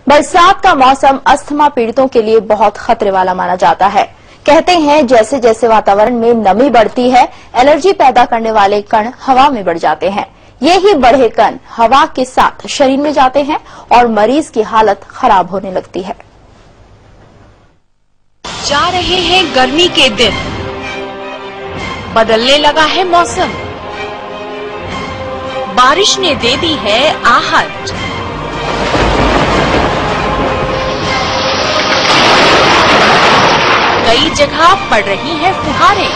बरसात का मौसम अस्थमा पीड़ितों के लिए बहुत खतरे वाला माना जाता है। कहते हैं जैसे जैसे वातावरण में नमी बढ़ती है, एलर्जी पैदा करने वाले कण हवा में बढ़ जाते हैं। ये ही बढ़े कण हवा के साथ शरीर में जाते हैं और मरीज की हालत खराब होने लगती है। जा रहे हैं गर्मी के दिन, बदलने लगा है मौसम, बारिश ने दे दी है आहट। कई जगह पड़ रही हैं फुहारें।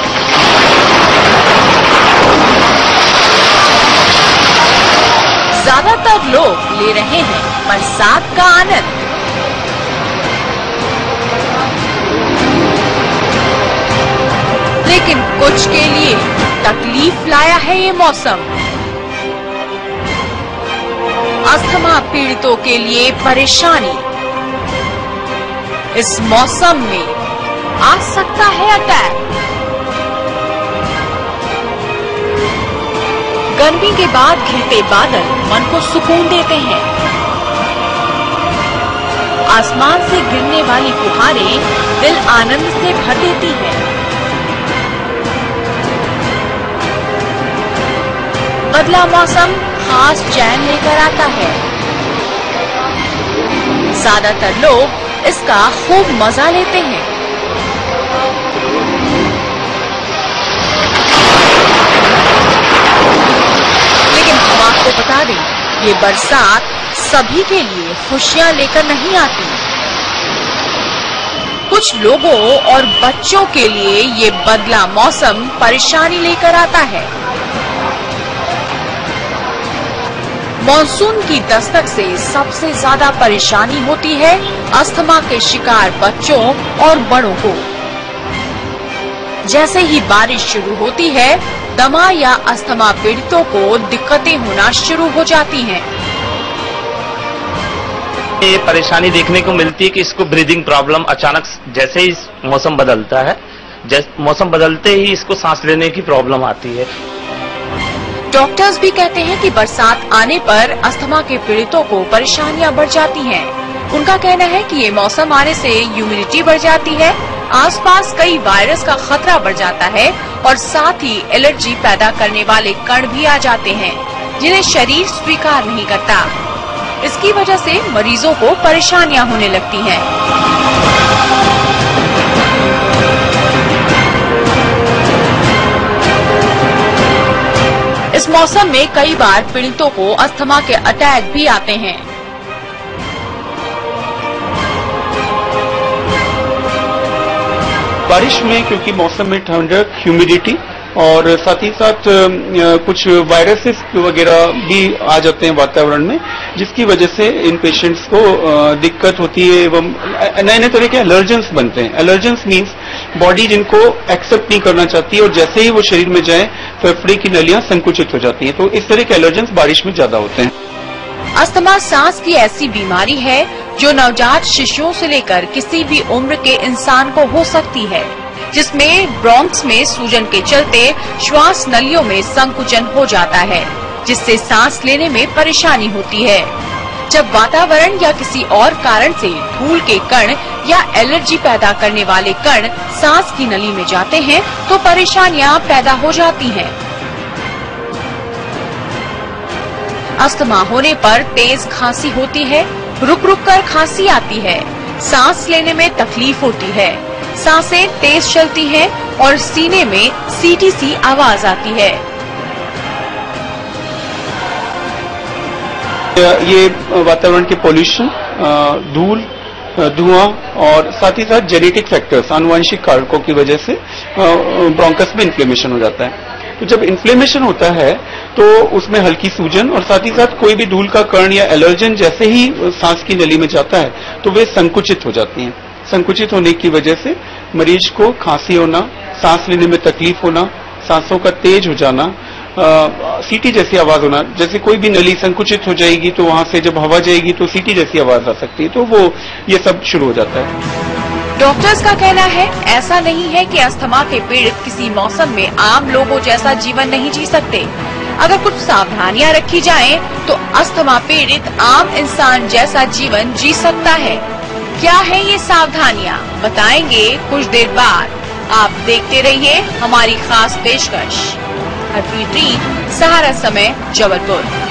ज्यादातर लोग ले रहे हैं बरसात का आनंद। लेकिन कुछ के लिए तकलीफ लाया है ये मौसम। अस्थमा पीड़ितों के लिए परेशानी। इस मौसम में आ सकता है अटैक। गर्मी के बाद घिरते बादल मन को सुकून देते हैं। आसमान से गिरने वाली फुहारें दिल आनंद से भर देती हैं। बदला मौसम खास चैन लेकर आता है। ज्यादातर लोग इसका खूब मजा लेते हैं। लेकिन हम आपको बता दें, ये बरसात सभी के लिए खुशियां लेकर नहीं आती। कुछ लोगों और बच्चों के लिए ये बदला मौसम परेशानी लेकर आता है। मॉनसून की दस्तक से सबसे ज्यादा परेशानी होती है अस्थमा के शिकार बच्चों और बड़ों को। जैसे ही बारिश शुरू होती है, दमा या अस्थमा पीड़ितों को दिक्कतें होना शुरू हो जाती हैं। ये परेशानी देखने को मिलती है कि इसको ब्रीदिंग प्रॉब्लम अचानक जैसे ही मौसम बदलता है, मौसम बदलते ही इसको सांस लेने की प्रॉब्लम आती है। डॉक्टर्स भी कहते हैं कि बरसात आने पर अस्थमा के पीड़ितों को परेशानियां बढ़ जाती हैं। उनका कहना है कि ये मौसम आने से ह्यूमिडिटी बढ़ जाती है, आसपास कई वायरस का खतरा बढ़ जाता है और साथ ही एलर्जी पैदा करने वाले कण भी आ जाते हैं, जिन्हें शरीर स्वीकार नहीं करता। इसकी वजह से मरीजों को परेशानियां होने लगती हैं। इस मौसम में कई बार पीड़ितों को अस्थमा के अटैक भी आते हैं। बारिश में क्योंकि मौसम में ठंडक, ह्यूमिडिटी और साथ ही साथ कुछ वायरसेस वगैरह भी आ जाते हैं वातावरण में, जिसकी वजह से इन पेशेंट्स को दिक्कत होती है एवं नए नए तरह के एलर्जेंस बनते हैं। एलर्जेंस मीन्स बॉडी जिनको एक्सेप्ट नहीं करना चाहती है और जैसे ही वो शरीर में जाए फेफड़े की नलियां संकुचित हो जाती हैं। तो इस तरह के एलर्जेंस बारिश में ज्यादा होते हैं। अस्थमा सांस की ऐसी बीमारी है जो नवजात शिशुओं से लेकर किसी भी उम्र के इंसान को हो सकती है, जिसमें ब्रोंक्स में सूजन के चलते श्वास नलियों में संकुचन हो जाता है, जिससे सांस लेने में परेशानी होती है। जब वातावरण या किसी और कारण से धूल के कण या एलर्जी पैदा करने वाले कण सांस की नली में जाते हैं तो परेशानियां पैदा हो जाती हैं। अस्थमा होने पर तेज खांसी होती है, रुक रुक कर खांसी आती है, सांस लेने में तकलीफ होती है, सांसें तेज चलती हैं और सीने में सीटी सी आवाज आती है। ये वातावरण के पॉल्यूशन, धूल, धुआं और साथ ही साथ जेनेटिक फैक्टर्स, आनुवंशिक कारकों की वजह से ब्रोंकस में इन्फ्लेमेशन हो जाता है। तो जब इन्फ्लेमेशन होता है तो उसमें हल्की सूजन और साथ ही साथ कोई भी धूल का कण या एलर्जन जैसे ही सांस की नली में जाता है तो वे संकुचित हो जाती हैं। संकुचित होने की वजह से मरीज को खांसी होना, सांस लेने में तकलीफ होना, सांसों का तेज हो जाना, सीटी जैसी आवाज होना। जैसे कोई भी नली संकुचित हो जाएगी तो वहां से जब हवा जाएगी तो सीटी जैसी आवाज आ सकती है, तो वो ये सब शुरू हो जाता है। डॉक्टर्स का कहना है ऐसा नहीं है कि अस्थमा के पीड़ित किसी मौसम में आम लोगों जैसा जीवन नहीं जी सकते। अगर कुछ सावधानियां रखी जाएं, तो अस्थमा पीड़ित आम इंसान जैसा जीवन जी सकता है। क्या है ये सावधानियां, बताएंगे कुछ देर बाद। आप देखते रहिए हमारी खास पेशकश। हरप्रीत रीत, सहारा समय, जबलपुर।